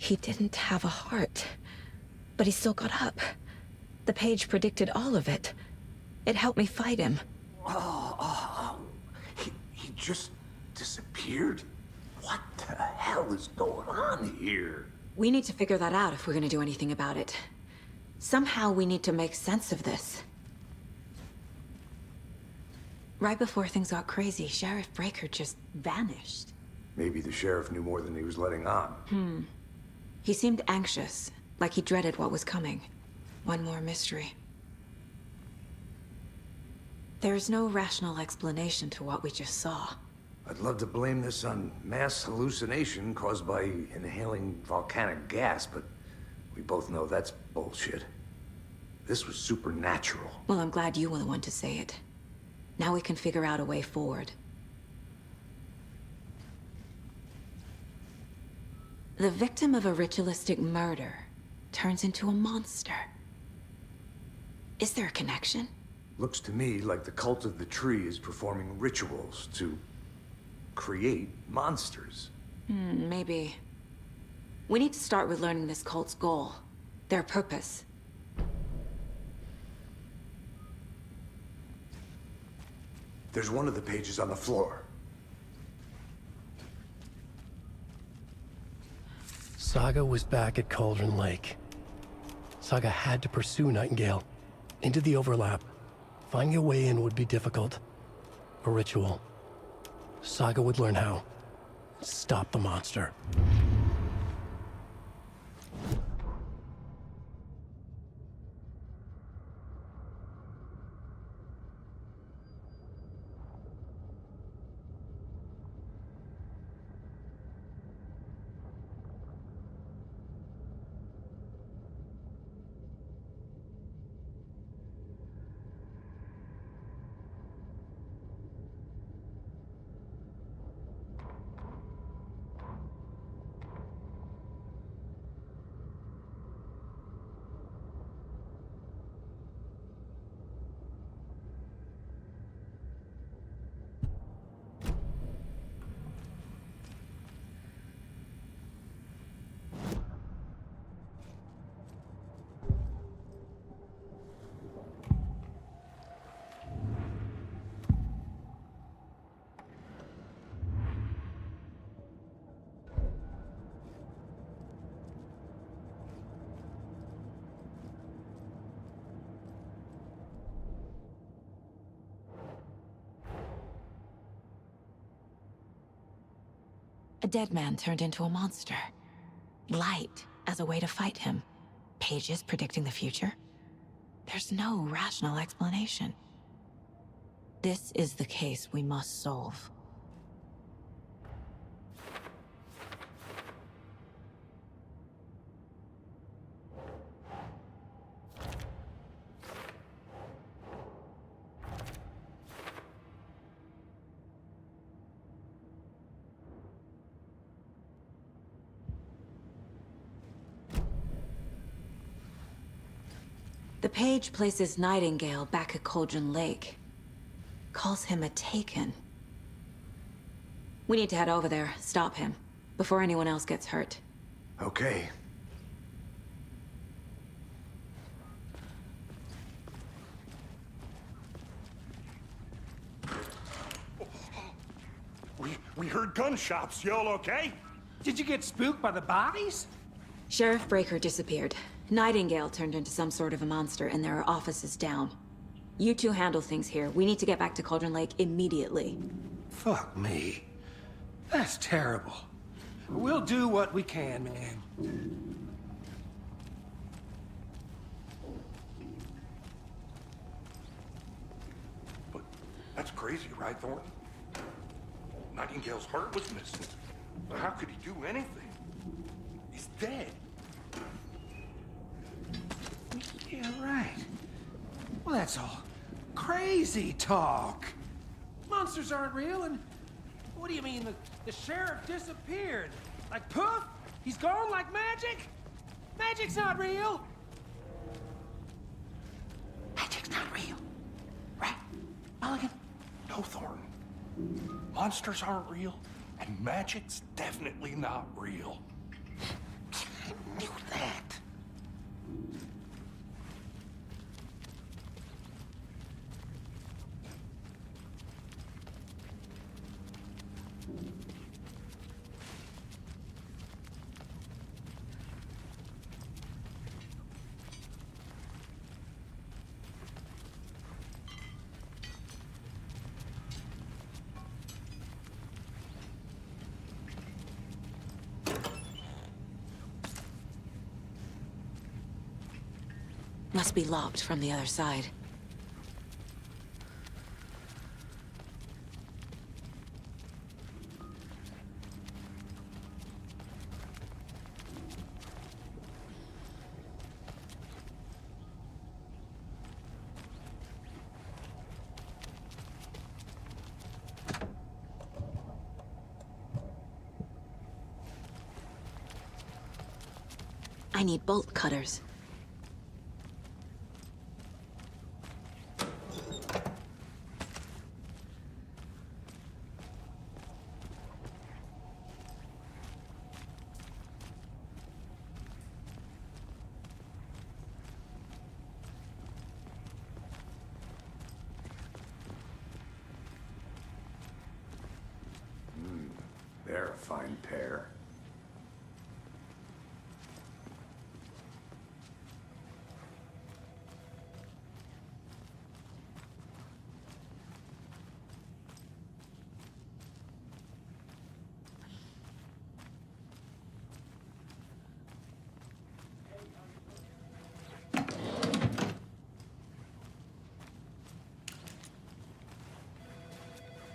He didn't have a heart, but he still got up. The page predicted all of it. It helped me fight him. He just disappeared? What the hell is going on here? We need to figure that out if we're gonna do anything about it. Somehow we need to make sense of this. Right before things got crazy, Sheriff Breaker just vanished. Maybe the sheriff knew more than he was letting on. He seemed anxious, like he dreaded what was coming. One more mystery. There's no rational explanation to what we just saw. I'd love to blame this on mass hallucination caused by inhaling volcanic gas, but we both know that's bullshit. This was supernatural. Well, I'm glad you were the one to say it. Now we can figure out a way forward. The victim of a ritualistic murder turns into a monster. Is there a connection? Looks to me like the cult of the tree is performing rituals to create monsters. Maybe. We need to start with learning this cult's goal, their purpose. There's one of the pages on the floor. Saga was back at Cauldron Lake. Saga had to pursue Nightingale into the overlap. Finding a way in would be difficult. A ritual. Saga would learn how. Stop the monster. A dead man turned into a monster. Light as a way to fight him. Pages predicting the future. There's no rational explanation. This is the case we must solve. The page places Nightingale back at Cauldron Lake. Calls him a Taken. We need to head over there, stop him, before anyone else gets hurt. Okay. We heard gunshots. Y'all okay? Did you get spooked by the bodies? Sheriff Breaker disappeared. Nightingale turned into some sort of a monster, and there are offices down. You two handle things here. We need to get back to Cauldron Lake immediately. Fuck me. That's terrible. We'll do what we can, man. But that's crazy, right, Thornton? Nightingale's heart was missing. How could he do anything? He's dead. Yeah, right. Well, that's all crazy talk. Monsters aren't real, and what do you mean the sheriff disappeared? Like poof? He's gone like magic? Magic's not real. Magic's not real. Right, Mulligan? No, Thornton. Monsters aren't real, and magic's definitely not real. I knew that. Must be locked from the other side. I need bolt cutters. They're a fine pair.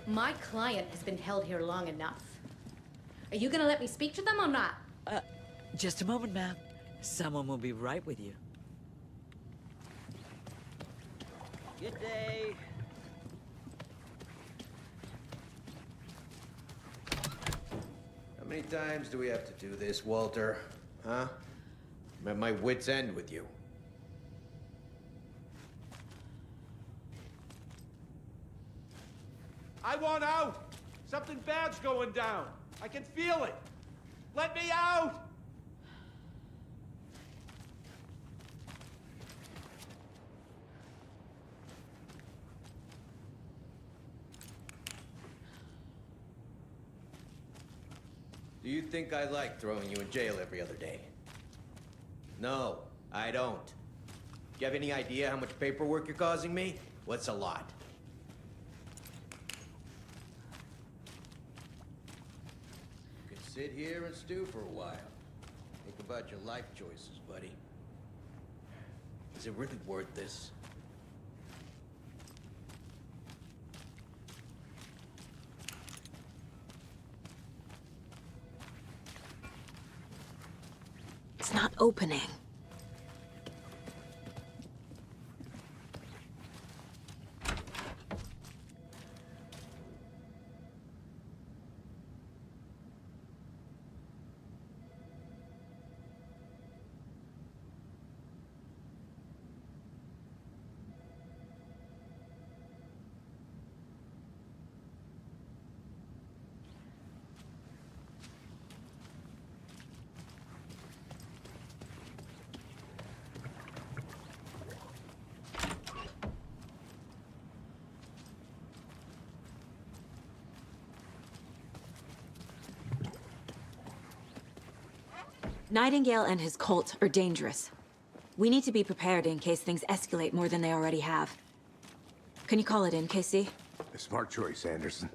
My client has been held here long enough. Are you gonna let me speak to them or not? Just a moment, ma'am. Someone will be right with you. Good day. How many times do we have to do this, Walter? Huh? I'm at my wit's end with you. I want out! Something bad's going down. I can feel it. Let me out! Do you think I like throwing you in jail every other day? No, I don't. Do you have any idea how much paperwork you're causing me? What's a lot? You can sit here and stew for a while. Think about your life choices, buddy. Is it really worth this? It's not opening. Nightingale and his cult are dangerous. We need to be prepared in case things escalate more than they already have. Can you call it in, KC? A smart choice, Anderson.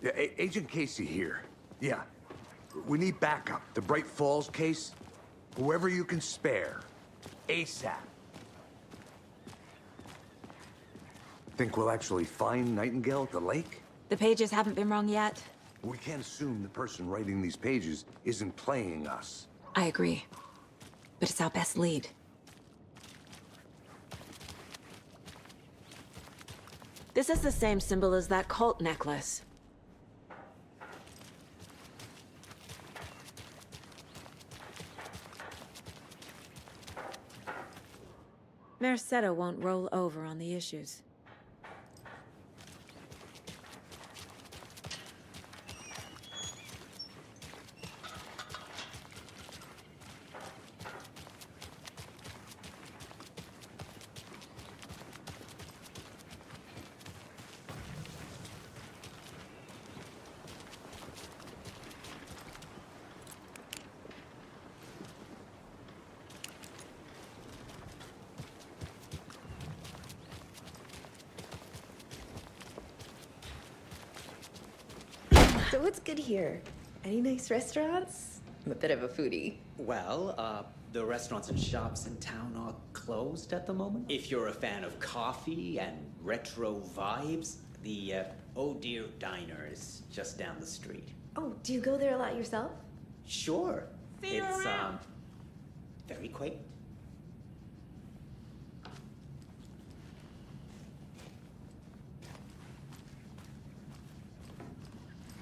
Yeah, Agent Casey here. Yeah. We need backup. The Bright Falls case. Whoever you can spare. ASAP. Think we'll actually find Nightingale at the lake? The pages haven't been wrong yet. We can't assume the person writing these pages isn't playing us. I agree. But it's our best lead. This is the same symbol as that cult necklace. Mercado won't roll over on the issues. So what's good here? Any nice restaurants? I'm a bit of a foodie. Well, the restaurants and shops in town are closed at the moment. If you're a fan of coffee and retro vibes, the Oh Dear Diner is just down the street. Oh, do you go there a lot yourself? Sure. See you It's around. very quaint.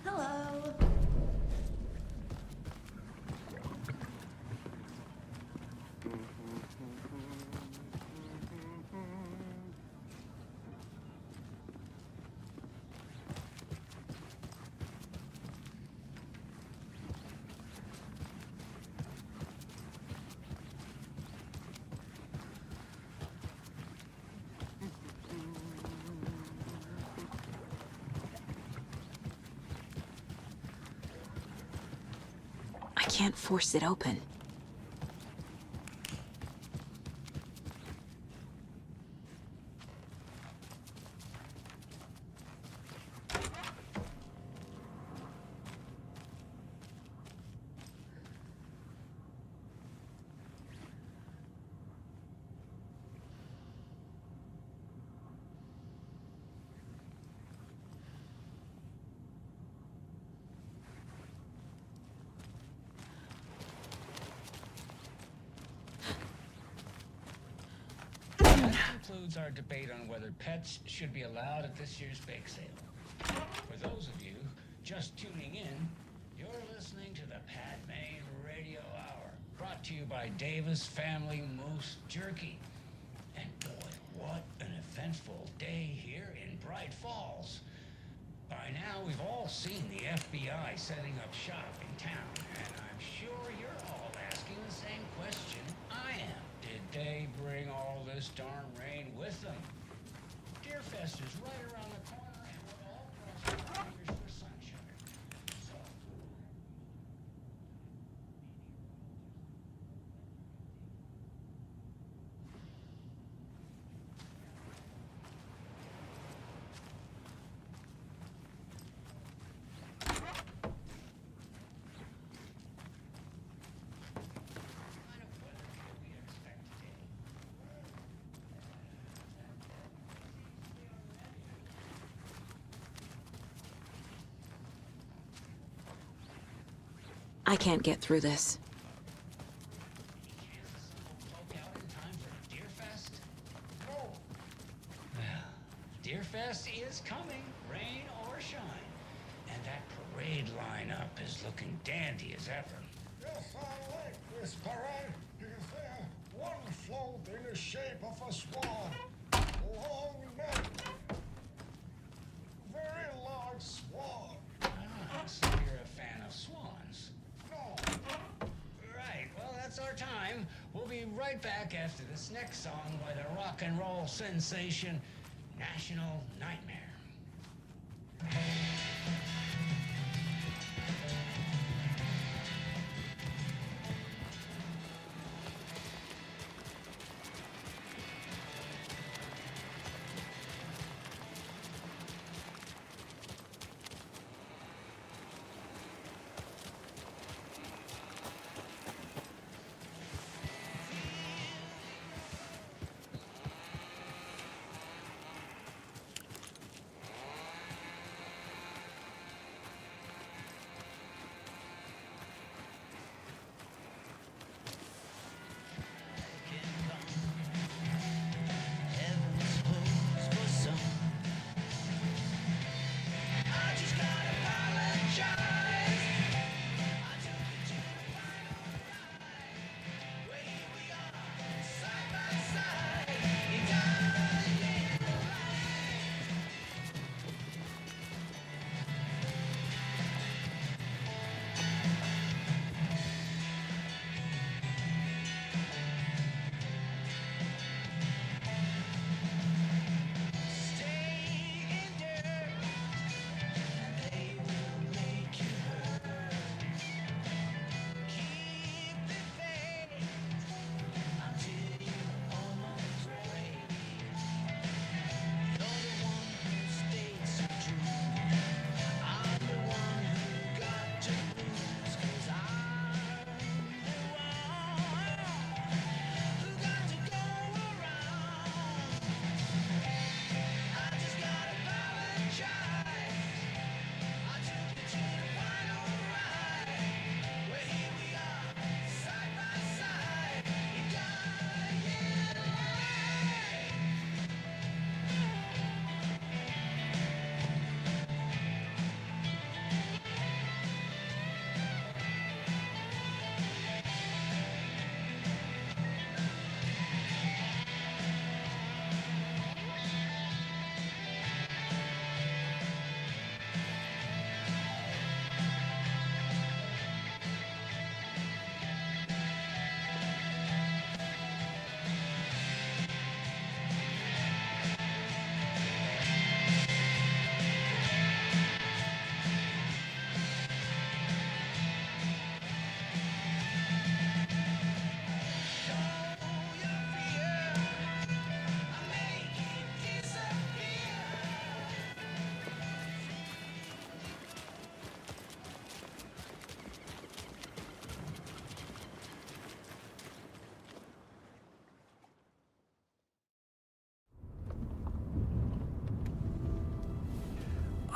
Hello. I can't force it open. Concludes our debate on whether pets should be allowed at this year's bake sale. For those of you just tuning in, you're listening to the Padme Radio Hour, brought to you by Davis Family Moose Jerky. And boy, what an eventful day here in Bright Falls. By now, we've all seen the FBI setting up shop in town, and I'm sure you're all asking the same question I am. Did they bring all this darn rain with them? Deerfest is right around the corner, and we're all crossing our fingers for sunshine. So, kind of weather can we expect today? I can't get through this. Poke out in time for Deerfest? No. Well, Deerfest is coming, rain or shine. And that parade lineup is looking dandy as ever. Yes, I like this parade because they're one float in the shape of a swan. Long neck. Very large swan. Ah, so you're a fan of swans. No. Right, well, that's our time. We'll be right back after this next song by the rock and roll sensation, National Nightmare.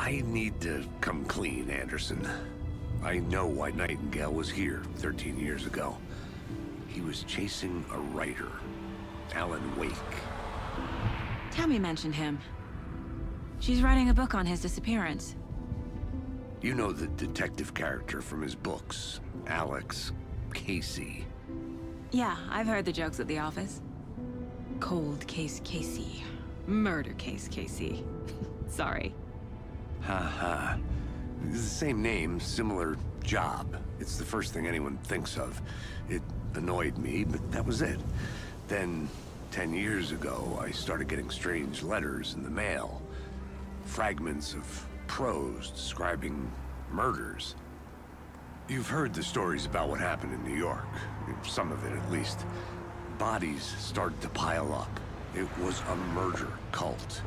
I need to come clean, Anderson. I know why Nightingale was here 13 years ago. He was chasing a writer, Alan Wake. Tammy mentioned him. She's writing a book on his disappearance. You know the detective character from his books, Alex Casey. Yeah, I've heard the jokes at the office. Cold case Casey. Murder case Casey. Sorry. Ha ha. It's the same name, similar job. It's the first thing anyone thinks of. It annoyed me, but that was it. Then, 10 years ago, I started getting strange letters in the mail. Fragments of prose describing murders. You've heard the stories about what happened in New York. Some of it, at least. Bodies started to pile up. It was a murder cult.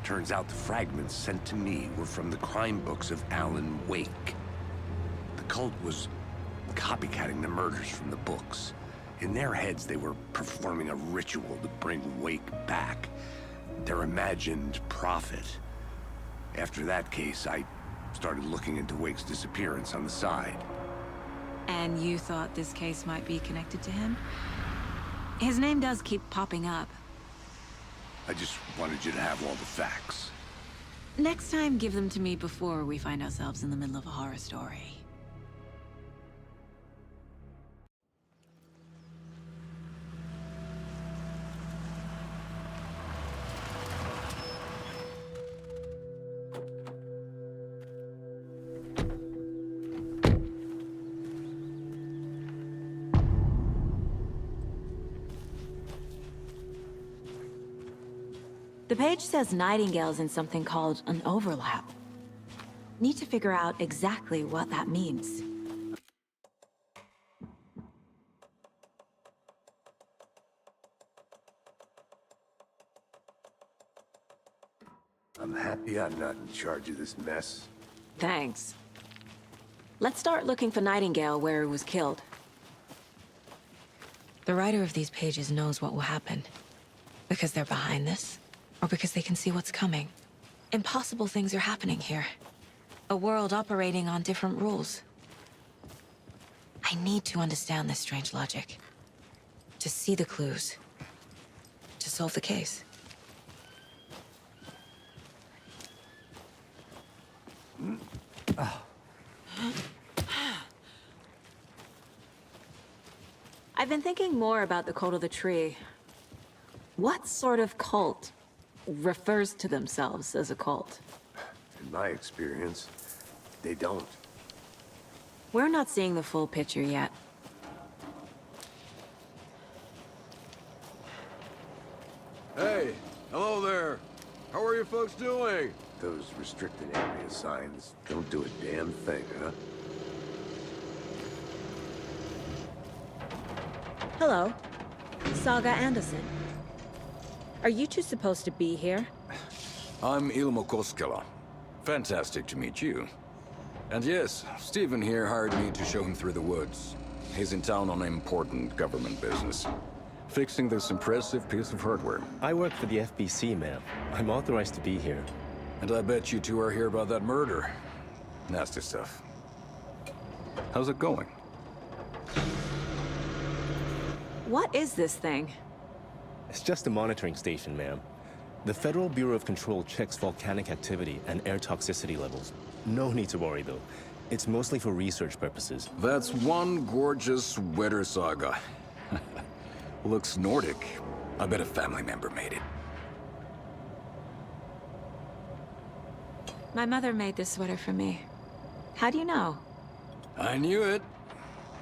Turns out the fragments sent to me were from the crime books of Alan Wake. The cult was copycatting the murders from the books. In their heads, they were performing a ritual to bring Wake back. Their imagined prophet. After that case, I started looking into Wake's disappearance on the side. And you thought this case might be connected to him? His name does keep popping up. I just wanted you to have all the facts. Next time, give them to me before we find ourselves in the middle of a horror story. The page says Nightingale's in something called an overlap. Need to figure out exactly what that means. I'm happy I'm not in charge of this mess. Thanks. Let's start looking for Nightingale where he was killed. The writer of these pages knows what will happen. Because they're behind this. Or because they can see what's coming. Impossible things are happening here. A world operating on different rules. I need to understand this strange logic. To see the clues. To solve the case. I've been thinking more about the cult of the tree. What sort of cult refers to themselves as a cult? In my experience, they don't. We're not seeing the full picture yet. Hey, hello there. How are you folks doing? Those restricted area signs don't do a damn thing, huh? Hello. Saga Anderson. Are you two supposed to be here? I'm Ilmo Koskela. Fantastic to meet you. And yes, Stephen here hired me to show him through the woods. He's in town on important government business. Fixing this impressive piece of hardware. I work for the FBC, ma'am. I'm authorized to be here. And I bet you two are here about that murder. Nasty stuff. How's it going? What is this thing? It's just a monitoring station, ma'am. The Federal Bureau of Control checks volcanic activity and air toxicity levels. No need to worry, though. It's mostly for research purposes. That's one gorgeous weather saga. Looks Nordic. I bet a family member made it. My mother made this sweater for me. How do you know? I knew it.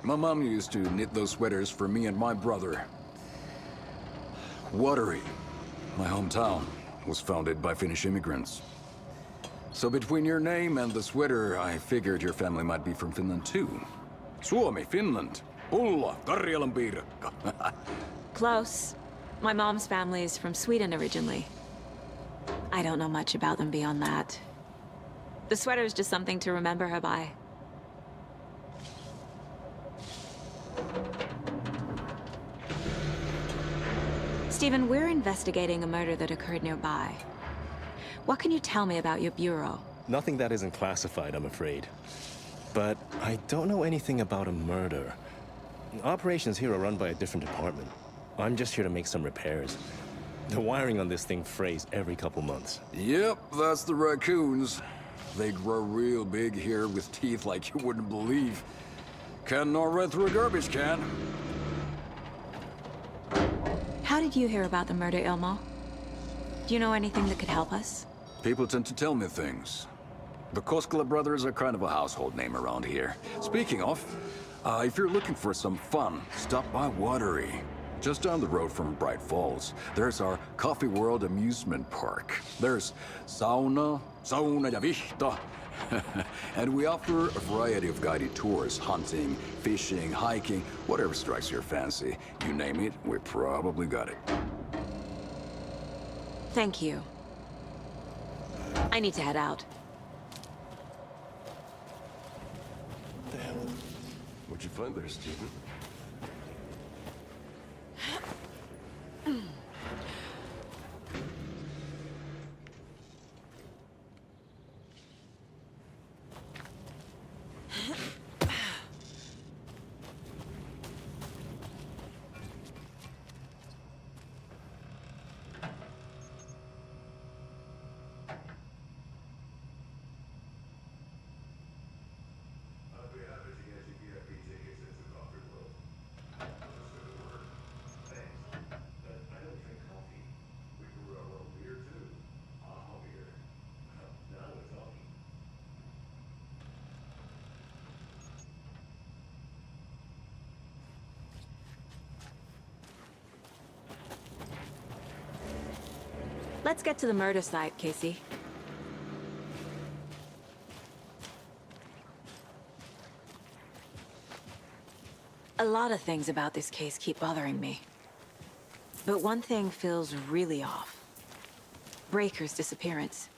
My mom used to knit those sweaters for me and my brother. Watery, my hometown, was founded by Finnish immigrants. So between your name and the sweater, I figured your family might be from Finland too. Suomi, Finland. Pulla, Karjalan piirakka. Close. My mom's family is from Sweden originally. I don't know much about them beyond that. The sweater is just something to remember her by. Stephen, we're investigating a murder that occurred nearby. What can you tell me about your bureau? Nothing that isn't classified, I'm afraid. But I don't know anything about a murder. Operations here are run by a different department. I'm just here to make some repairs. The wiring on this thing frays every couple months. Yep, that's the raccoons. They grow real big here with teeth like you wouldn't believe. Can nor run through a garbage can. How did you hear about the murder, Ilmo? Do you know anything that could help us? People tend to tell me things. The Koskela brothers are kind of a household name around here. Speaking of, if you're looking for some fun, stop by Watery. Just down the road from Bright Falls, there's our Coffee World amusement park. There's sauna ja vihta. And we offer a variety of guided tours, hunting, fishing, hiking, whatever strikes your fancy. You name it, we probably got it. Thank you. I need to head out. What the hell? What'd you find there, Stephen? Let's get to the murder site, Casey. A lot of things about this case keep bothering me. But one thing feels really off. Breaker's disappearance.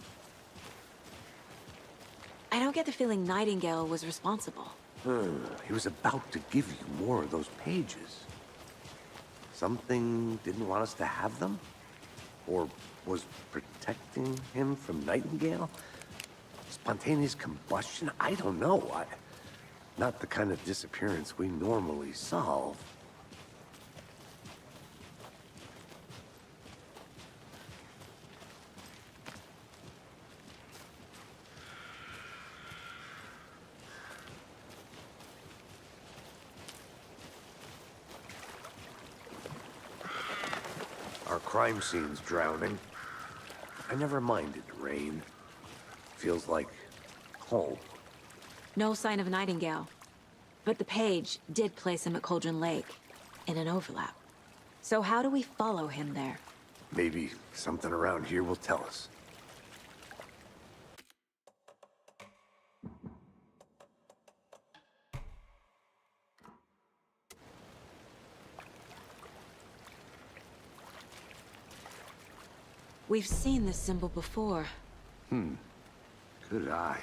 I don't get the feeling Nightingale was responsible. He was about to give you more of those pages. Something didn't want us to have them? Or was protecting him from Nightingale? Spontaneous combustion? I don't know. Not the kind of disappearance we normally solve. Our crime scene's drowning. I never minded rain. Feels like home. No sign of Nightingale. But the page did place him at Cauldron Lake, in an overlap. So how do we follow him there? Maybe something around here will tell us. We've seen this symbol before. Good eye.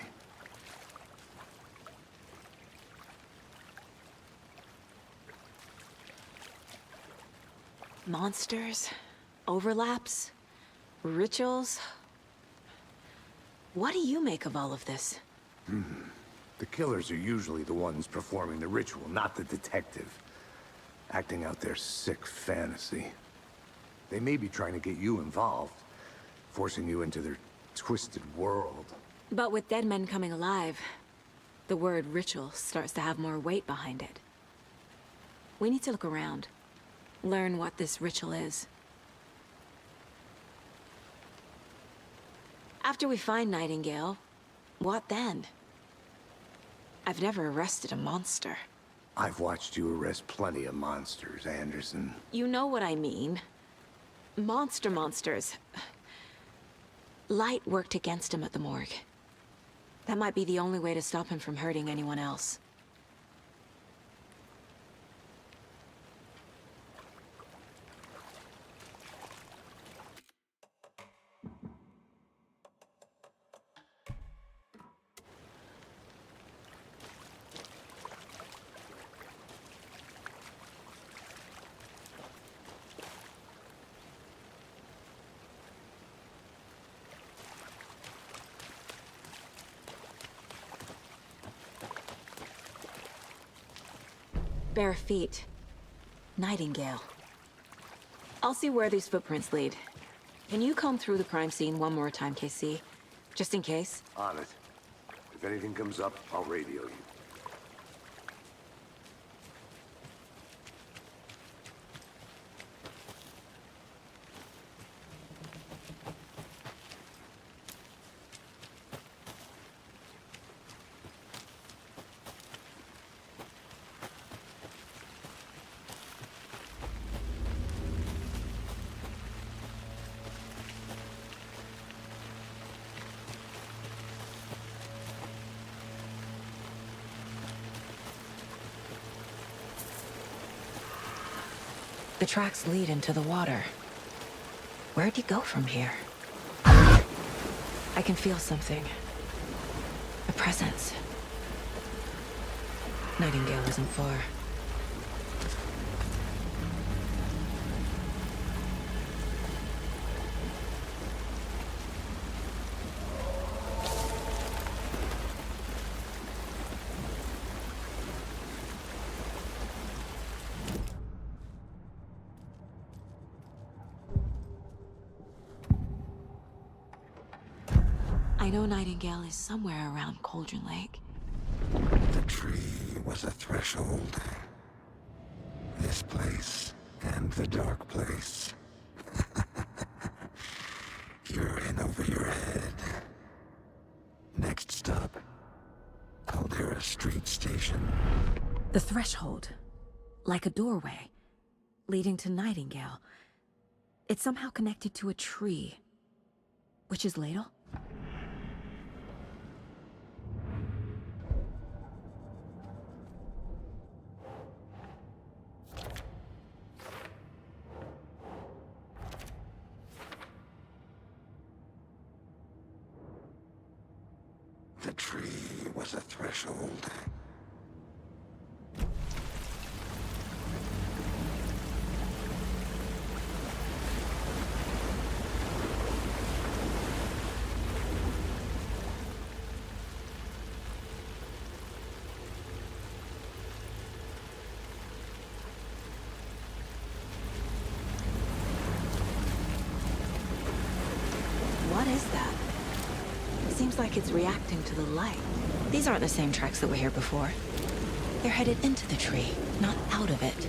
Monsters, overlaps, rituals. What do you make of all of this? The killers are usually the ones performing the ritual, not the detective. Acting out their sick fantasy. They may be trying to get you involved, forcing you into their twisted world. But with dead men coming alive, the word ritual starts to have more weight behind it. We need to look around. Learn what this ritual is. After we find Nightingale, what then? I've never arrested a monster. I've watched you arrest plenty of monsters, Anderson. You know what I mean. Monsters. Light worked against him at the morgue. That might be the only way to stop him from hurting anyone else. Bare feet. Nightingale. I'll see where these footprints lead. Can you comb through the crime scene one more time, KC? Just in case? On it. If anything comes up, I'll radio you. The tracks lead into the water. Where'd he go from here? I can feel something. A presence. Nightingale isn't far. I know Nightingale is somewhere around Cauldron Lake. The tree was a threshold. This place and the dark place. You're in over your head. Next stop, Caldera Street Station. The threshold. Like a doorway. Leading to Nightingale. It's somehow connected to a tree. Witch's ladle? The tree was a threshold. What is that? Seems like it's reacting to the light. These aren't the same tracks that were here before. They're headed into the tree, not out of it.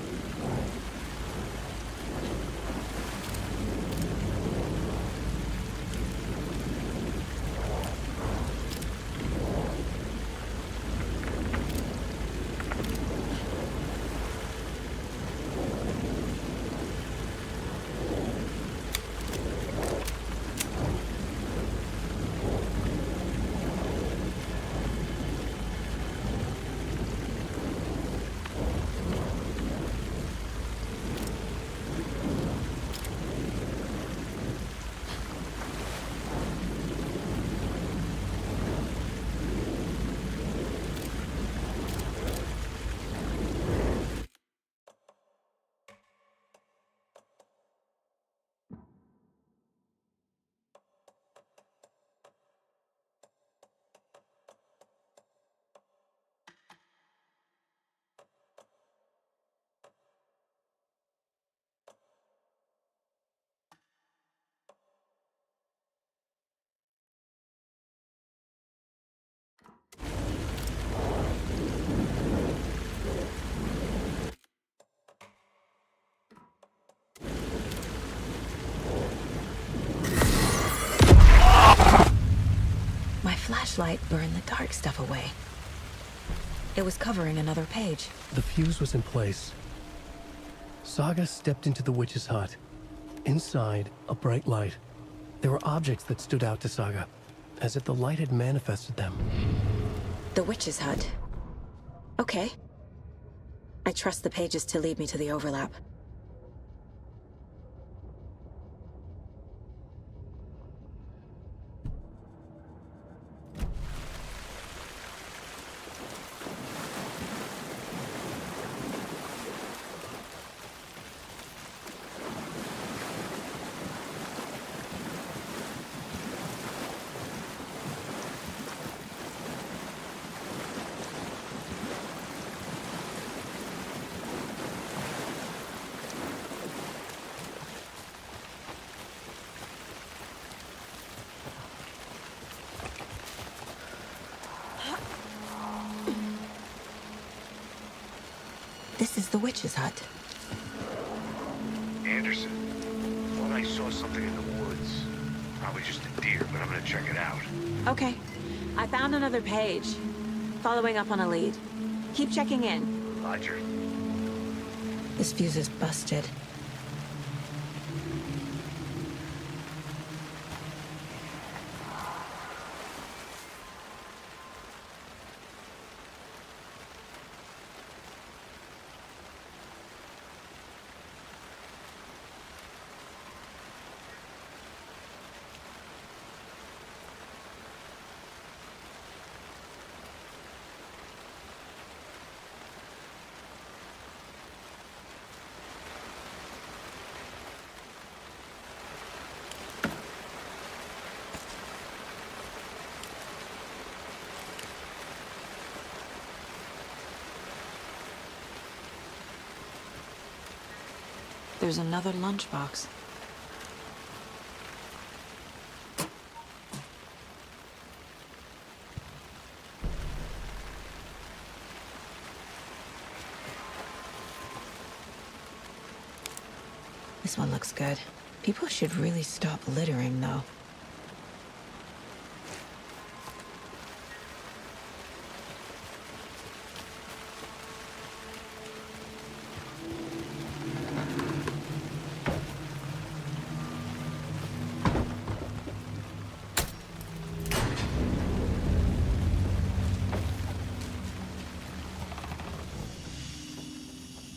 My flashlight burned the dark stuff away. It was covering another page. The fuse was in place. Saga stepped into the witch's hut. Inside, a bright light. There were objects that stood out to Saga, as if the light had manifested them. The witch's hut. Okay. I trust the pages to lead me to the overlap. is the witch's hut. Anderson. Thought I saw something in the woods. Probably just a deer, but I'm gonna check it out. Okay. I found another page. Following up on a lead. Keep checking in. Roger. This fuse is busted. There's another lunchbox. This one looks good. People should really stop littering, though.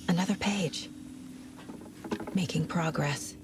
Another page. Making progress.